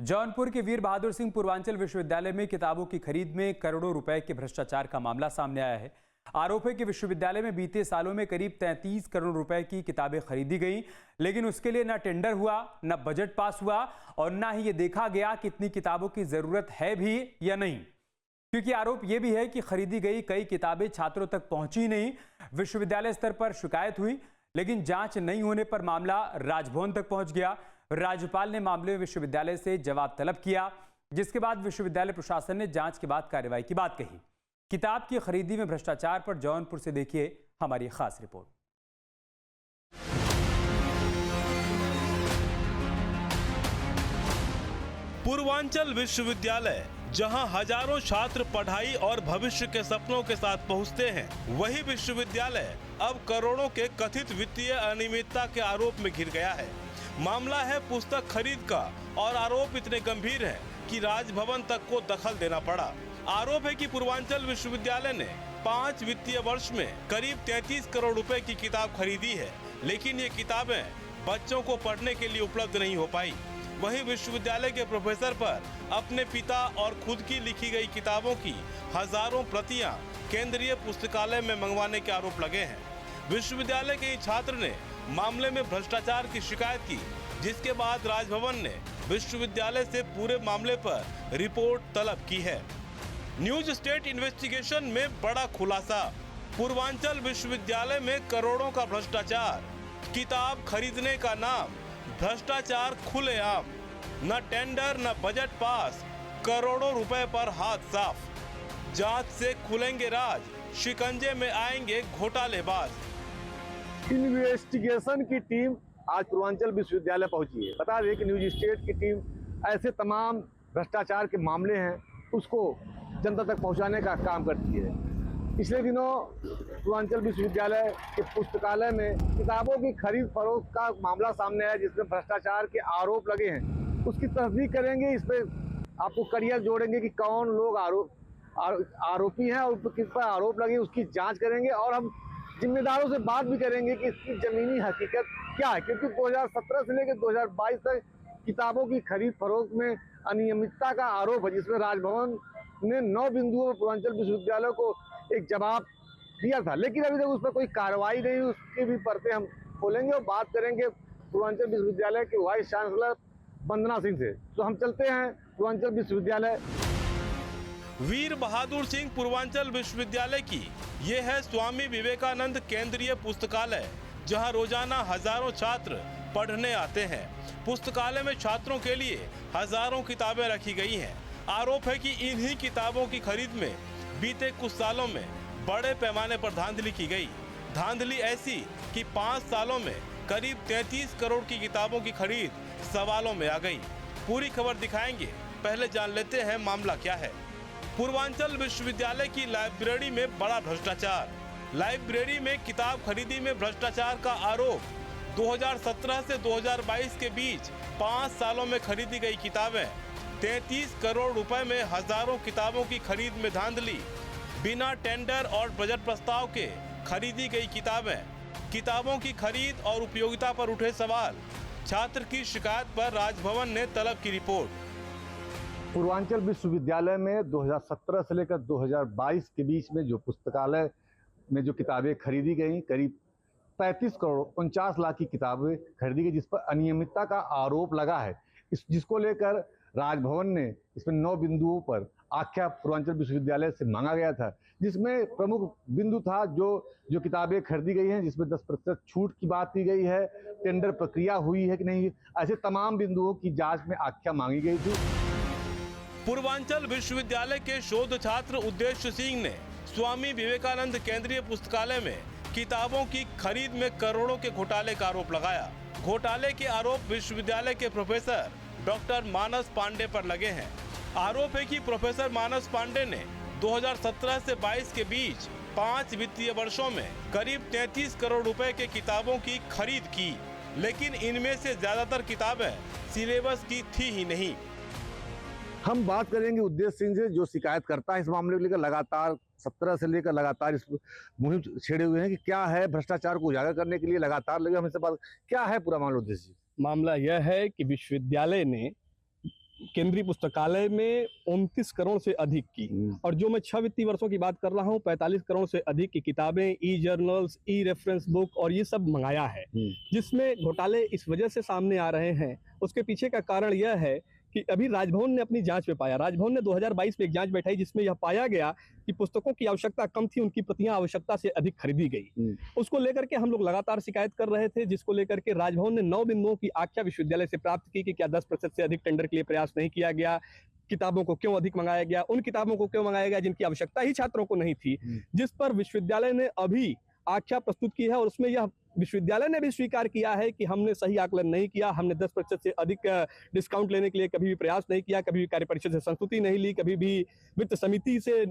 जौनपुर के वीर बहादुर सिंह पूर्वांचल विश्वविद्यालय में किताबों की खरीद में करोड़ों रुपए के भ्रष्टाचार का मामला सामने आया है। आरोप है कि विश्वविद्यालय में बीते सालों में करीब 33 करोड़ रुपए की किताबें खरीदी गईं, लेकिन उसके लिए न टेंडर हुआ, न बजट पास हुआ और न ही ये देखा गया कि इतनी किताबों की जरूरत है भी या नहीं। क्योंकि आरोप यह भी है कि खरीदी गई कई किताबें छात्रों तक पहुंची नहीं। विश्वविद्यालय स्तर पर शिकायत हुई, लेकिन जांच नहीं होने पर मामला राजभवन तक पहुंच गया। राज्यपाल ने मामले में विश्वविद्यालय से जवाब तलब किया, जिसके बाद विश्वविद्यालय प्रशासन ने जांच के बाद कार्रवाई की बात कही। किताब की खरीदी में भ्रष्टाचार पर जौनपुर से देखिए हमारी खास रिपोर्ट। पूर्वांचल विश्वविद्यालय, जहां हजारों छात्र पढ़ाई और भविष्य के सपनों के साथ पहुंचते हैं, वही विश्वविद्यालय अब करोड़ों के कथित वित्तीय अनियमितता के आरोप में घिर गया है। मामला है पुस्तक खरीद का और आरोप इतने गंभीर है कि राजभवन तक को दखल देना पड़ा। आरोप है कि पूर्वांचल विश्वविद्यालय ने 5 वित्तीय वर्ष में करीब 33 करोड़ रुपए की किताब खरीदी है, लेकिन ये किताबें बच्चों को पढ़ने के लिए उपलब्ध नहीं हो पाई। वहीं विश्वविद्यालय के प्रोफेसर पर अपने पिता और खुद की लिखी गई किताबों की हजारों प्रतियां केंद्रीय पुस्तकालय में मंगवाने के आरोप लगे हैं। विश्वविद्यालय के छात्र ने मामले में भ्रष्टाचार की शिकायत की, जिसके बाद राजभवन ने विश्वविद्यालय से पूरे मामले पर रिपोर्ट तलब की है। न्यूज स्टेट इन्वेस्टिगेशन में बड़ा खुलासा, पूर्वांचल विश्वविद्यालय में करोड़ों का भ्रष्टाचार, किताब खरीदने का नाम भ्रष्टाचार खुलेआम, न टेंडर न बजट पास, करोड़ों रुपए पर हाथ साफ। जांच से खुलेंगे राज, शिकंजे में आएंगे घोटालेबाज। इन्वेस्टिगेशन की टीम आज पूर्वांचल विश्वविद्यालय पहुंची है। बता दें कि न्यूज स्टेट की टीम ऐसे तमाम भ्रष्टाचार के मामले हैं उसको जनता तक पहुंचाने का काम करती है। पिछले दिनों पूर्वांचल विश्वविद्यालय के पुस्तकालय में किताबों की खरीद फरोख्त का मामला सामने आया, जिसमें भ्रष्टाचार के आरोप लगे हैं। उसकी तस्दीक करेंगे, इस पर आपको कड़ियाँ जोड़ेंगे कि कौन लोग आरोपी हैं और किस पर आरोप लगे, उसकी जाँच करेंगे और हम जिम्मेदारों से बात भी करेंगे कि इसकी जमीनी हकीकत क्या है। क्योंकि 2017 से लेकर 2022 तक किताबों की खरीद फरोख्त में अनियमितता का आरोप है, जिसमें राजभवन ने 9 बिंदुओं पर पूर्वांचल विश्वविद्यालय को एक जवाब दिया था, लेकिन अभी तक उस पर कोई कार्रवाई नहीं हुई। उसकी भी परतें हम खोलेंगे और बात करेंगे पूर्वांचल विश्वविद्यालय के वाइस चांसलर वंदना सिंह से। तो हम चलते हैं पूर्वांचल विश्वविद्यालय। वीर बहादुर सिंह पूर्वांचल विश्वविद्यालय की ये है स्वामी विवेकानंद केंद्रीय पुस्तकालय, जहां रोजाना हजारों छात्र पढ़ने आते हैं। पुस्तकालय में छात्रों के लिए हजारों किताबें रखी गई हैं। आरोप है कि इन्हीं किताबों की खरीद में बीते कुछ सालों में बड़े पैमाने पर धांधली की गई। धांधली ऐसी कि 5 सालों में करीब 33 करोड़ की किताबों की खरीद सवालों में आ गई। पूरी खबर दिखाएंगे, पहले जान लेते हैं मामला क्या है। पूर्वांचल विश्वविद्यालय की लाइब्रेरी में बड़ा भ्रष्टाचार। लाइब्रेरी में किताब खरीदी में भ्रष्टाचार का आरोप। 2017 से 2022 के बीच 5 सालों में खरीदी गई किताबें, 33 करोड़ रुपए में हजारों किताबों की खरीद में धांधली, बिना टेंडर और बजट प्रस्ताव के खरीदी गई किताबें, किताबों की खरीद और उपयोगिता पर उठे सवाल, छात्र की शिकायत पर राजभवन ने तलब की रिपोर्ट। पूर्वांचल विश्वविद्यालय में 2017 से लेकर 2022 के बीच में जो पुस्तकालय में जो किताबें खरीदी गई, करीब 35 करोड़ 49 लाख की किताबें खरीदी गई, जिस पर अनियमितता का आरोप लगा है। जिसको लेकर राजभवन ने इसमें 9 बिंदुओं पर आख्या पूर्वांचल विश्वविद्यालय से मांगा गया था, जिसमें प्रमुख बिंदु था जो किताबें खरीदी गई हैं, जिसमें 10% छूट की बात की गई है, टेंडर प्रक्रिया हुई है कि नहीं, ऐसे तमाम बिंदुओं की जाँच में आख्या मांगी गई थी। पूर्वांचल विश्वविद्यालय के शोध छात्र उद्देश्य सिंह ने स्वामी विवेकानंद केंद्रीय पुस्तकालय में किताबों की खरीद में करोड़ों के घोटाले का आरोप लगाया। घोटाले के आरोप विश्वविद्यालय के प्रोफेसर डॉक्टर मानस पांडे पर लगे हैं। आरोप है कि प्रोफेसर मानस पांडे ने 2017 से 22 के बीच 5 वित्तीय वर्षों में करीब 33 करोड़ रुपए के किताबों की खरीद की, लेकिन इनमें से ज्यादातर किताबें सिलेबस की थी ही नहीं। हम बात करेंगे उद्देश्य सिंह से, जो शिकायत करता है इस मामले को लेकर। लगातार 17 से लेकर लगातार इस मुहिम छेड़े हुए हैं कि क्या है, भ्रष्टाचार को उजागर करने के लिए लगातार लगे। हमसे बात क्या है पूरा मामला उद्देश्य? मामला यह है कि विश्वविद्यालय ने केंद्रीय पुस्तकालय में 29 करोड़ से अधिक की, और जो मैं 6 वित्तीय वर्षों की बात कर रहा हूँ 45 करोड़ से अधिक की किताबें, ई जर्नल्स, ई रेफरेंस बुक और ये सब मंगाया है, जिसमें घोटाले इस वजह से सामने आ रहे हैं। उसके पीछे का कारण यह है कि अभी राजभवन ने अपनी जांच में पाया, राजभवन ने 2022 में एक जांच बैठाई जिसमें यह पाया गया कि पुस्तकों की आवश्यकता कम थी, उनकी प्रतियां आवश्यकता से अधिक खरीदी गई। उसको लेकर के हम लोग लगातार शिकायत कर रहे थे, जिसको लेकर के राजभवन ने 9 बिंदुओं की आख्या विश्वविद्यालय से प्राप्त की कि क्या 10% से अधिक टेंडर के लिए प्रयास नहीं किया गया, किताबों को क्यों अधिक मंगाया गया, उन किताबों को क्यों मंगाया गया जिनकी आवश्यकता ही छात्रों को नहीं थी, जिस पर विश्वविद्यालय ने अभी आख्या प्रस्तुत की है। और उसमें यह विश्वविद्यालय ने भी स्वीकार किया है कि हमने सही आकलन नहीं किया, हमने 10% से अधिक डिस्काउंट लेने के लिए कभी भी प्रयास नहीं किया, कभी भी कार्य परिषद से संस्तुति नहीं ली, कभी भी वित्त समिति से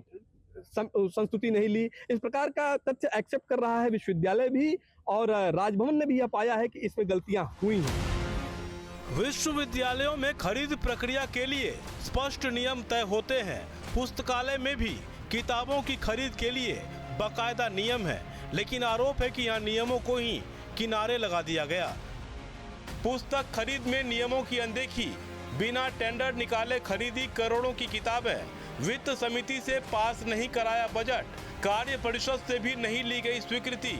संस्तुति नहीं ली। इस प्रकार का तथ्य एक्सेप्ट कर रहा है विश्वविद्यालय भी, और राजभवन ने भी यह पाया है कि इसमें गलतियां हुई हैं। विश्वविद्यालयों में खरीद प्रक्रिया के लिए स्पष्ट नियम तय होते हैं। पुस्तकालय में भी किताबों की खरीद के लिए बाकायदा नियम है, लेकिन आरोप है कि यहाँ नियमों को ही किनारे लगा दिया गया। पुस्तक खरीद में नियमों की अनदेखी, बिना टेंडर निकाले खरीदी करोड़ों की किताबें, वित्त समिति से पास नहीं कराया बजट, कार्य परिषद से भी नहीं ली गई स्वीकृति,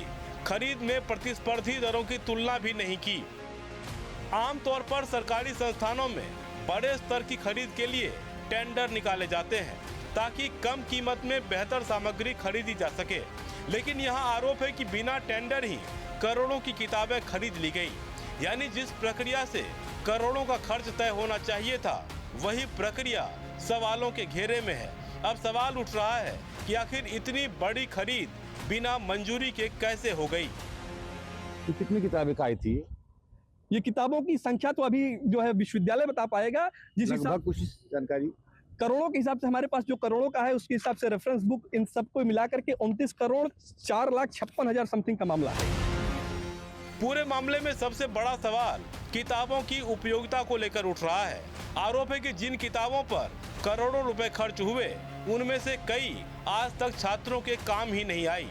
खरीद में प्रतिस्पर्धी दरों की तुलना भी नहीं की। आमतौर पर सरकारी संस्थानों में बड़े स्तर की खरीद के लिए टेंडर निकाले जाते हैं ताकि कम कीमत में बेहतर सामग्री खरीदी जा सके, लेकिन यहाँ आरोप है कि बिना टेंडर ही करोड़ों की किताबें खरीद ली गई। यानी जिस प्रक्रिया से करोड़ों का खर्च तय होना चाहिए था, वही प्रक्रिया सवालों के घेरे में है। अब सवाल उठ रहा है कि आखिर इतनी बड़ी खरीद बिना मंजूरी के कैसे हो गई। तो कितनी किताबें आई थी? ये किताबों की संख्या तो अभी जो है विश्वविद्यालय बता पाएगा, जिस हिसाब कुछ जानकारी करोड़ों के हिसाब से हमारे पास जो करोड़ों का है उसके हिसाब से रेफरेंस बुक इन सबको मिलाकर के 29 करोड़ 4,56,000 समथिंग का मामला है। पूरे मामले में सबसे बड़ा सवाल किताबों की उपयोगिता को लेकर उठ रहा है। आरोप है कि जिन किताबों पर करोड़ों रुपए खर्च हुए, उनमें से कई आज तक छात्रों के काम ही नहीं आई।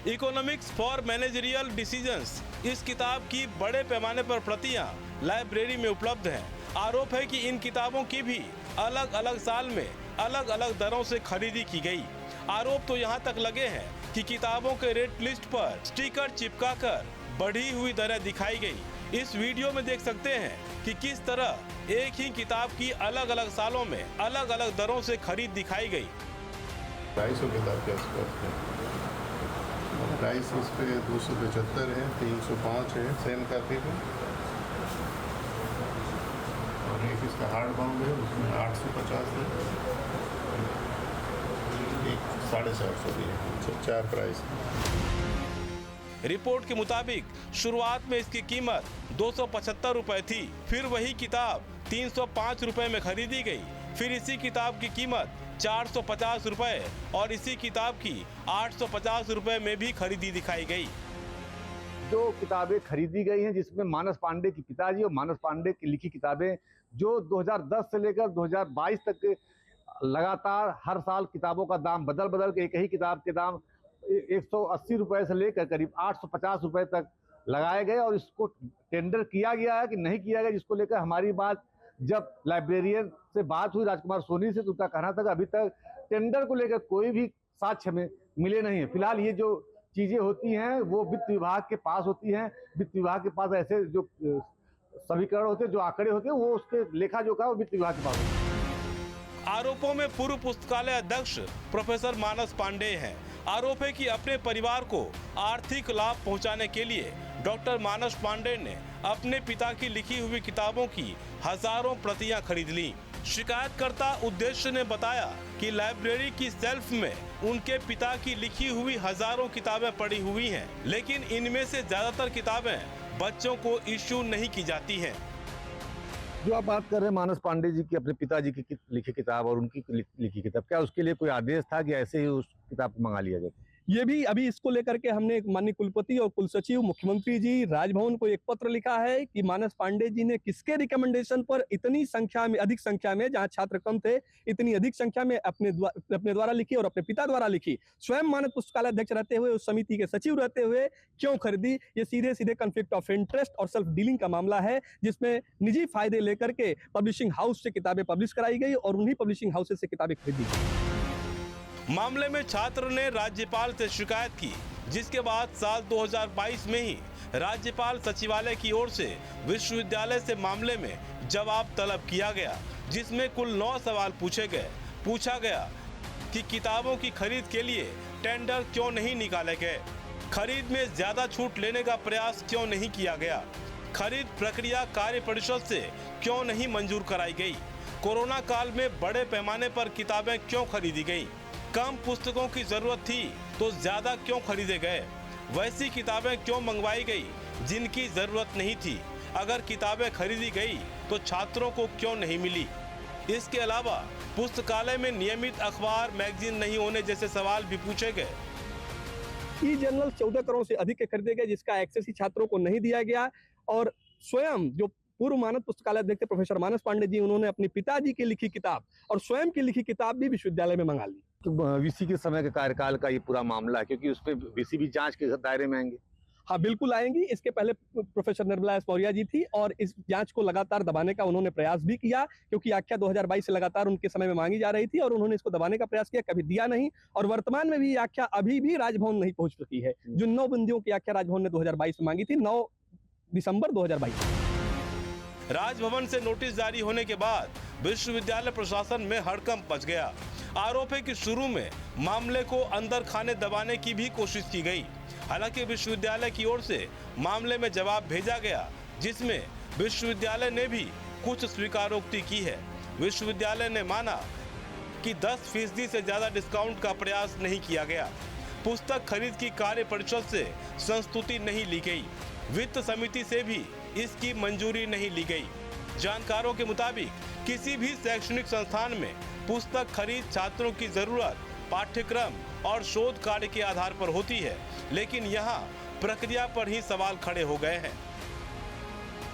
इकोनॉमिक्स फॉर मैनेजरियल डिसीजंस, इस किताब की बड़े पैमाने पर प्रतियां लाइब्रेरी में उपलब्ध हैं। आरोप है कि इन किताबों की भी अलग अलग साल में अलग अलग दरों से खरीदी की गई। आरोप तो यहाँ तक लगे हैं कि किताबों के रेट लिस्ट पर स्टिकर चिपकाकर बढ़ी हुई दरें दिखाई गई। इस वीडियो में देख सकते हैं कि किस तरह एक ही किताब की अलग अलग सालों में अलग अलग दरों से खरीद दिखाई गई। 250 किताब के आसपास है, प्राइस उस पे 275 है, 305 है सेम कॉपी में, और एक इसका हार्ड बाउंड है उसमें 850 है, एक 450 भी है, 4 प्राइस। रिपोर्ट के मुताबिक शुरुआत में इसकी कीमत 275 रुपए थी, फिर वही किताब 305 रुपए में खरीदी गई, फिर इसी किताब की कीमत 450 रुपए और इसी किताब की 850 रुपए में भी खरीदी दिखाई गई। जो किताबें खरीदी गई हैं, जिसमें मानस पांडे की पिताजी और मानस पांडे की लिखी किताबें, जो 2010 से लेकर 2022 तक लगातार हर साल किताबों का दाम बदल के एक ही किताब के दाम 180 रुपए से लेकर करीब 850 रुपए तक लगाए गए, और इसको टेंडर किया गया है कि नहीं किया गया, जिसको लेकर हमारी बात जब लाइब्रेरियन से बात हुई राजकुमार सोनी से, तो उनका कहना था कि अभी तक टेंडर को लेकर कोई भी साक्ष्य में मिले नहीं है। फिलहाल ये जो चीज़ें होती हैं वो वित्त विभाग के पास होती हैं। वित्त विभाग के पास ऐसे जो समीकरण होते हैं, जो आंकड़े होते हैं, वो उसके लेखा जोखा वो वित्त विभाग के पास होते हैं। आरोपों में पूर्व पुस्तकालय अध्यक्ष प्रोफेसर मानस पांडे हैं। आरोप है कि अपने परिवार को आर्थिक लाभ पहुंचाने के लिए डॉक्टर मानस पांडे ने अपने पिता की लिखी हुई किताबों की हजारों प्रतियां खरीद लीं। शिकायतकर्ता उद्देश्य ने बताया कि लाइब्रेरी की शेल्फ में उनके पिता की लिखी हुई हजारों किताबें पड़ी हुई हैं, लेकिन इनमें से ज्यादातर किताबें बच्चों को इश्यू नहीं की जाती हैं। जो आप बात कर रहे हैं मानस पांडे जी की अपने पिताजी की लिखी किताब और उनकी लिखी किताब, क्या उसके लिए कोई आदेश था कि ऐसे ही उस किताब को मंगा लिया जाए? ये भी अभी इसको लेकर के हमने माननीय कुलपति और कुलसचिव मुख्यमंत्री जी राजभवन को एक पत्र लिखा है कि मानस पांडे जी ने किसके रिकमेंडेशन पर इतनी संख्या में, अधिक संख्या में, जहां छात्र कम थे, इतनी अधिक संख्या में अपने द्वारा लिखी और अपने पिता द्वारा लिखी, स्वयं मानस पुस्तकालय अध्यक्ष रहते हुए, उस समिति के सचिव रहते हुए क्यों खरीदी? ये सीधे सीधे कॉन्फ्लिक्ट ऑफ इंटरेस्ट और सेल्फ डीलिंग का मामला है, जिसमें निजी फायदे लेकर के पब्लिशिंग हाउस से किताबें पब्लिश कराई गई और उन्हीं पब्लिशिंग हाउसेस से किताबें खरीदी गई। मामले में छात्र ने राज्यपाल से शिकायत की, जिसके बाद साल 2022 में ही राज्यपाल सचिवालय की ओर से विश्वविद्यालय से मामले में जवाब तलब किया गया, जिसमें कुल 9 सवाल पूछे गए। पूछा गया कि किताबों की खरीद के लिए टेंडर क्यों नहीं निकाले गए, खरीद में ज्यादा छूट लेने का प्रयास क्यों नहीं किया गया, खरीद प्रक्रिया कार्य परिषद से क्यों नहीं मंजूर कराई गई, कोरोना काल में बड़े पैमाने पर किताबें क्यों खरीदी गई, कम पुस्तकों की जरूरत थी तो ज्यादा क्यों खरीदे गए, वैसी किताबें क्यों मंगवाई गई जिनकी जरूरत नहीं थी, अगर किताबें खरीदी गई तो छात्रों को क्यों नहीं मिली। इसके अलावा पुस्तकालय में नियमित अखबार मैगजीन नहीं होने जैसे सवाल भी पूछे गए। ई जर्नल 14 करोड़ से अधिक के खरीदे गए, जिसका एक्सेस ही छात्रों को नहीं दिया गया। और स्वयं जो पूर्व मानद पुस्तकालय अध्यक्ष प्रोफेसर मानस पांडे जी, उन्होंने अपने पिताजी की लिखी किताब और स्वयं की लिखी किताब भी विश्वविद्यालय में मंगा ली। तो वीसी के समय के कार्यकाल का ये पूरा मामला है, क्योंकि उसमें वीसी भी जांच के दायरे में आएंगे। हाँ, बिल्कुल आएंगी। इसके पहले प्रोफेसर निर्मला एस मौर्य जी थी और इस जांच को लगातार दबाने का उन्होंने प्रयास भी किया, क्योंकि आख्या 2022 से लगातार उनके समय में मांगी जा रही थी और उन्होंने इसको दबाने का प्रयास किया, कभी दिया नहीं। और वर्तमान में भी ये आख्या अभी भी राजभवन नहीं पहुंच चुकी है। जो 9 बिंदुओं की आख्या राजभवन ने 2022 में मांगी थी, 9 दिसंबर 2022। राजभवन से नोटिस जारी होने के बाद विश्वविद्यालय प्रशासन में हड़कंप मच गया। आरोप है कि शुरू में मामले को अंदर खाने दबाने की भी कोशिश की गई। हालांकि विश्वविद्यालय की ओर से मामले में जवाब भेजा गया, जिसमें विश्वविद्यालय ने भी कुछ स्वीकारोक्ति की है। विश्वविद्यालय ने माना कि 10% से ज्यादा डिस्काउंट का प्रयास नहीं किया गया। पुस्तक खरीद की कार्य परिषद से संस्तुति नहीं ली गई, वित्त समिति से भी इसकी मंजूरी नहीं ली गई। जानकारों के मुताबिक किसी भी शैक्षणिक संस्थान में पुस्तक खरीद छात्रों की जरूरत, पाठ्यक्रम और शोध कार्य के आधार पर होती है, लेकिन यहाँ प्रक्रिया पर ही सवाल खड़े हो गए हैं।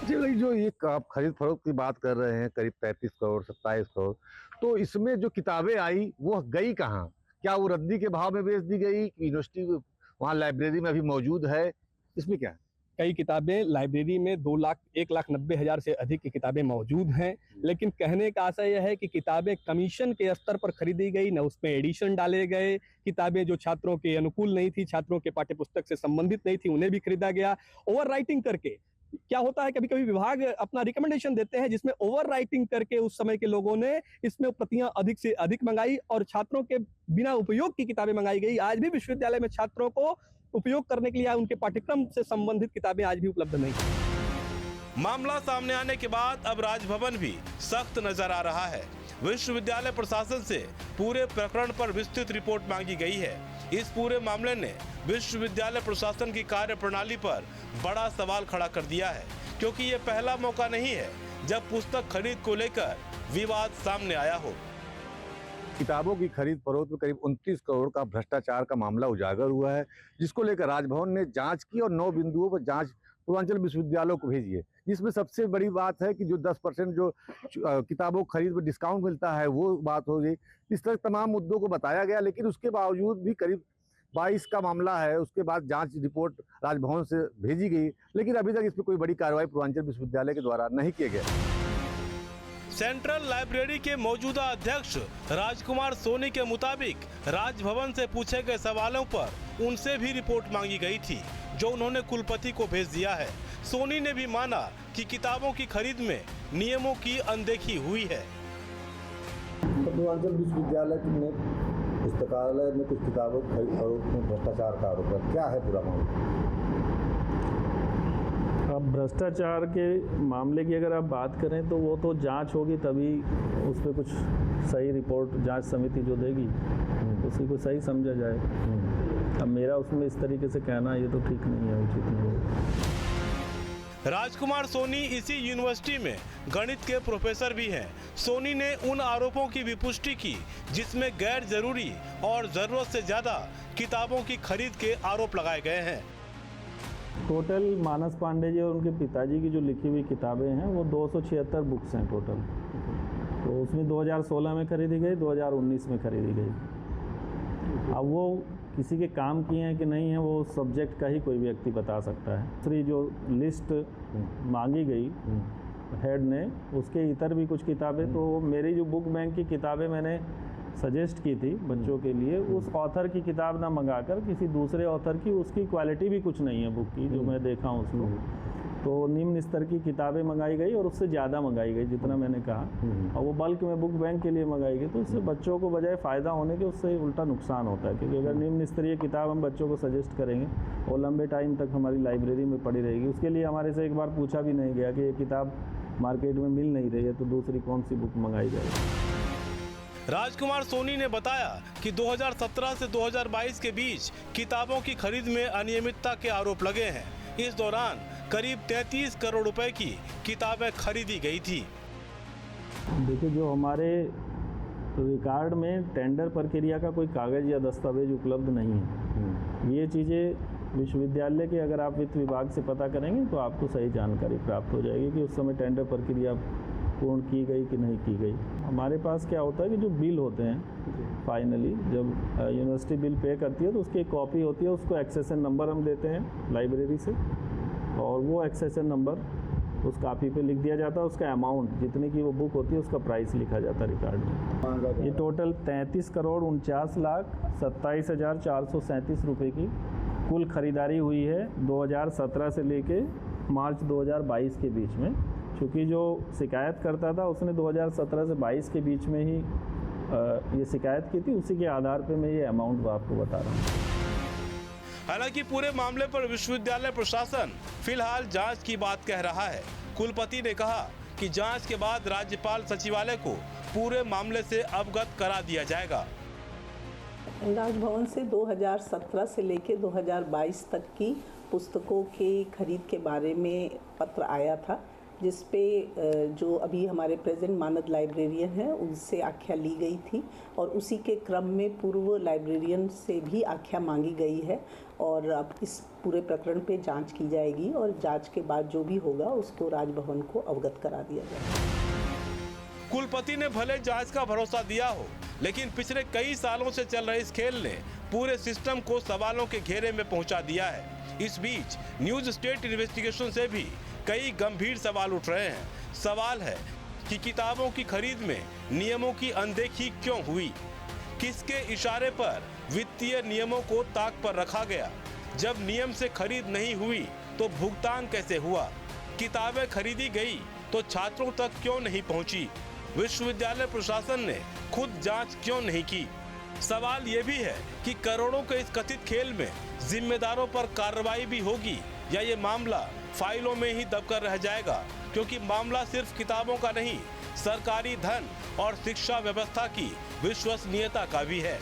जी, जो ये आप खरीद फरोख्त की बात कर रहे हैं, करीब 33 करोड़ 27 करोड़, तो इसमें जो किताबें आई वो गई कहाँ? क्या वो रद्दी के भाव में बेच दी गई? यूनिवर्सिटी वहाँ लाइब्रेरी में अभी मौजूद है? इसमें क्या है? कई किताबें लाइब्रेरी में 1,90,000 से अधिक की किताबें मौजूद हैं, लेकिन कहने का आशय यह है कि किताबें कमीशन के स्तर पर खरीदी गई, न उसमें एडिशन डाले गए। किताबें जो छात्रों के अनुकूल नहीं थी, छात्रों के पाठ्यपुस्तक से संबंधित नहीं थी, उन्हें भी खरीदा गया। ओवर राइटिंग करके क्या होता है, कभी कभी विभाग अपना रिकमेंडेशन देते हैं, जिसमें ओवर राइटिंग करके उस समय के लोगों ने इसमें प्रतियां अधिक से अधिक मंगाई और छात्रों के बिना उपयोग की किताबें मंगाई गई। आज भी विश्वविद्यालय में छात्रों को उपयोग करने के लिए उनके पाठ्यक्रम से संबंधित किताबें आज भी उपलब्ध नहीं। मामला सामने आने के बाद अब राजभवन भी सख्त नजर आ रहा है। विश्वविद्यालय प्रशासन से पूरे प्रकरण पर विस्तृत रिपोर्ट मांगी गई है। इस पूरे मामले ने विश्वविद्यालय प्रशासन की कार्य प्रणाली पर बड़ा सवाल खड़ा कर दिया है, क्योंकि ये पहला मौका नहीं है जब पुस्तक खरीद को लेकर विवाद सामने आया हो। किताबों की खरीद फरोख्त में करीब 29 करोड़ का भ्रष्टाचार का मामला उजागर हुआ है, जिसको लेकर राजभवन ने जांच की और 9 बिंदुओं पर जांच पूर्वांचल विश्वविद्यालयों को भेजी है। जिसमें सबसे बड़ी बात है कि जो 10% जो किताबों खरीद पर डिस्काउंट मिलता है वो बात हो गई। इस तरह तमाम मुद्दों को बताया गया, लेकिन उसके बावजूद भी करीब 22 का मामला है। उसके बाद जांच रिपोर्ट राजभवन से भेजी गई, लेकिन अभी तक इस पर कोई बड़ी कार्रवाई पूर्वांचल विश्वविद्यालय के द्वारा नहीं किए गए। सेंट्रल लाइब्रेरी के मौजूदा अध्यक्ष राजकुमार सोनी के मुताबिक राजभवन से पूछे गए सवालों पर उनसे भी रिपोर्ट मांगी गई थी, जो उन्होंने कुलपति को भेज दिया है। सोनी ने भी माना कि किताबों की खरीद में नियमों की अनदेखी हुई है। पूर्वांचल विश्वविद्यालय में पुस्तकालय में कुछ किताबों की खरीद फरोख्त में भ्रष्टाचार का आरोप है, क्या है पूरा मामला? अब भ्रष्टाचार के मामले की अगर आप बात करें तो वो तो जांच होगी, तभी उस पर कुछ सही रिपोर्ट जांच समिति जो देगी उसी को सही समझा जाए। अब मेरा उसमें इस तरीके से कहना ये तो ठीक नहीं है, उचित नहीं है। राजकुमार सोनी इसी यूनिवर्सिटी में गणित के प्रोफेसर भी हैं। सोनी ने उन आरोपों की भी पुष्टि की जिसमें गैर जरूरी और जरूरत से ज्यादा किताबों की खरीद के आरोप लगाए गए हैं। टोटल मानस पांडे जी और उनके पिताजी की जो लिखी हुई किताबें हैं वो 276 बुक्स हैं टोटल। तो उसमें 2016 में खरीदी गई, 2019 में खरीदी गई। अब वो किसी के काम किए हैं कि नहीं है वो सब्जेक्ट का ही कोई व्यक्ति बता सकता है। दूसरी जो लिस्ट मांगी गई हेड ने, उसके इतर भी कुछ किताबें, तो मेरी जो बुक बैंक की किताबें मैंने सजेस्ट की थी बच्चों के लिए, उस ऑथर की किताब ना मंगाकर किसी दूसरे ऑथर की, उसकी क्वालिटी भी कुछ नहीं है बुक की जो मैं देखा हूँ उसको, तो निम्न स्तर की किताबें मंगाई गई और उससे ज़्यादा मंगाई गई जितना मैंने कहा, और वो बल्क में बुक बैंक के लिए मंगाई गई। तो उससे बच्चों को बजाय फ़ायदा होने के उससे उल्टा नुकसान होता है, क्योंकि अगर निम्न स्तरीय किताब हम बच्चों को सजेस्ट करेंगे और लंबे टाइम तक हमारी लाइब्रेरी में पड़ी रहेगी, उसके लिए हमारे से एक बार पूछा भी नहीं गया कि ये किताब मार्केट में मिल नहीं रही है तो दूसरी कौन सी बुक मंगाई जाएगी। राजकुमार सोनी ने बताया कि 2017 से 2022 के बीच किताबों की खरीद में अनियमितता के आरोप लगे हैं। इस दौरान करीब 33 करोड़ रुपए की किताबें खरीदी गई थी। देखिए, जो हमारे रिकॉर्ड में टेंडर प्रक्रिया का कोई कागज़ या दस्तावेज उपलब्ध नहीं है। ये चीज़ें विश्वविद्यालय के अगर आप वित्त विभाग से पता करेंगे तो आपको सही जानकारी प्राप्त हो जाएगी कि उस समय टेंडर प्रक्रिया पूर्ण की गई कि नहीं की गई। हमारे पास क्या होता है कि जो बिल होते हैं फाइनली जब यूनिवर्सिटी बिल पे करती है तो उसकी एक कॉपी होती है, उसको एक्सेशन नंबर हम देते हैं लाइब्रेरी से, और वो एक्सेशन नंबर उस कॉपी पे लिख दिया जाता है, उसका अमाउंट जितने की वो बुक होती है उसका प्राइस लिखा जाता है रिकॉर्ड में। ये टोटल 33 करोड़ 49 लाख 27,437 रुपये की कुल खरीदारी हुई है 2017 से लेके मार्च 2022 के बीच में। क्योंकि जो शिकायत करता था उसने 2017 से 22 के बीच में ही ये शिकायत की थी, उसी के आधार पे मैं ये अमाउंट आपको बता रहा हूँ। हालांकि पूरे मामले पर विश्वविद्यालय प्रशासन फिलहाल जांच की बात कह रहा है। कुलपति ने कहा कि जांच के बाद राज्यपाल सचिवालय को पूरे मामले से अवगत करा दिया जाएगा। राजभवन से 2017 से लेकर 2022 तक की पुस्तकों के खरीद के बारे में पत्र आया था, जिस पे जो अभी हमारे प्रेजेंट मानद लाइब्रेरियन हैं उनसे आख्या ली गई थी, और उसी के क्रम में पूर्व लाइब्रेरियन से भी आख्या मांगी गई है, और अब इस पूरे प्रकरण पे जांच की जाएगी और जांच के बाद जो भी होगा उसको राजभवन को अवगत करा दिया जाएगा। कुलपति ने भले जांच का भरोसा दिया हो, लेकिन पिछले कई सालों से चल रहे इस खेल ने पूरे सिस्टम को सवालों के घेरे में पहुंचा दिया है। इस बीच न्यूज स्टेट इन्वेस्टिगेशन से भी कई गंभीर सवाल उठ रहे हैं। सवाल है कि किताबों की खरीद में नियमों की अनदेखी क्यों हुई? किसके इशारे पर वित्तीय नियमों को ताक पर रखा गया? जब नियम से खरीद नहीं हुई तो भुगतान कैसे हुआ? किताबें खरीदी गई तो छात्रों तक क्यों नहीं पहुंची? विश्वविद्यालय प्रशासन ने खुद जांच क्यों नहीं की? सवाल ये भी है कि करोड़ों के इस कथित खेल में जिम्मेदारों पर कार्रवाई भी होगी, या ये मामला फाइलों में ही दबकर रह जाएगा? क्योंकि मामला सिर्फ किताबों का नहीं, सरकारी धन और शिक्षा व्यवस्था की विश्वसनीयता का भी है।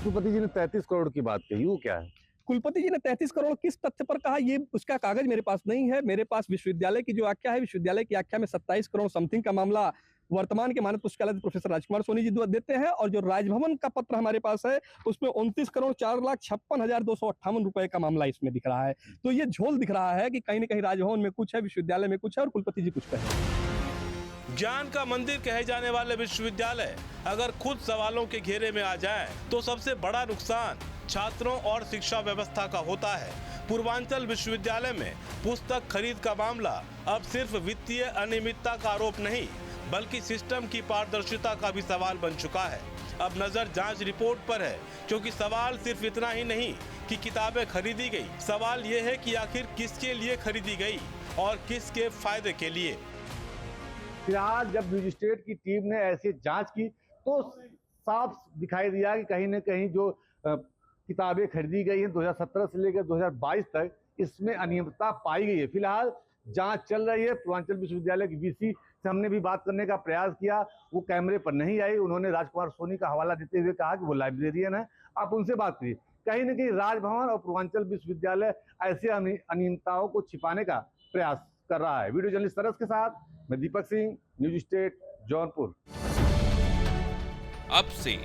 कुलपति जी ने 33 करोड़ की बात कही, वो क्या है? कुलपति जी ने 33 करोड़ किस तथ्य पर कहा, ये उसका कागज मेरे पास नहीं है। मेरे पास विश्वविद्यालय की जो आख्या है, विश्वविद्यालय की आख्या में 27 करोड़ समथिंग का मामला वर्तमान के मानद पुस्तकालय प्रोफेसर राजकुमार सोनी जी देते हैं, और जो राजभवन का पत्र हमारे पास है उसमें 29 करोड़ 4,56,258 रुपए का मामला इसमें दिख रहा है। तो ये झोल दिख रहा है कि कहीं न कहीं राजभवन में कुछ है, विश्वविद्यालय में कुछ है और कुलपति जी कुछ कहे। ज्ञान का मंदिर कहे जाने वाले विश्वविद्यालय अगर खुद सवालों के घेरे में आ जाए तो सबसे बड़ा नुकसान छात्रों और शिक्षा व्यवस्था का होता है। पूर्वांचल विश्वविद्यालय में पुस्तक खरीद का मामला अब सिर्फ वित्तीय अनियमितता का आरोप नहीं, बल्कि सिस्टम की पारदर्शिता का भी सवाल बन चुका है। अब नजर जांच रिपोर्ट पर है, क्योंकि सवाल सिर्फ इतना ही नहीं कि किताबें खरीदी गई, सवाल ये है कि आखिर किसके लिए खरीदी गई और किसके फायदे के लिए। फिलहाल जब न्यूज स्टेट की टीम ने ऐसी जांच की तो साफ दिखाई दिया कि कहीं न कहीं जो किताबें खरीदी गई हैं 2017 से लेकर 2022 तक, इसमें अनियमितता पाई गई है। फिलहाल जांच चल रही है। पूर्वांचल विश्वविद्यालय की वीसी से हमने भी बात करने का प्रयास किया, वो कैमरे पर नहीं आई। उन्होंने राजकुमार सोनी का हवाला देते हुए कहा कि वो लाइब्रेरियन है, आप उनसे बात करिए। कहीं न कहीं राजभवन और पूर्वांचल विश्वविद्यालय ऐसे अनियमितताओं को छिपाने का प्रयास कर रहा है। वीडियो जर्नलिस्ट सरस के साथ मैं दीपक सिंह, न्यूज स्टेट जौनपुर। अब से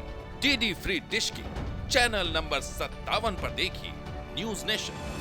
डीडी फ्री डिश की चैनल नंबर 57 पर देखिए न्यूज नेशन।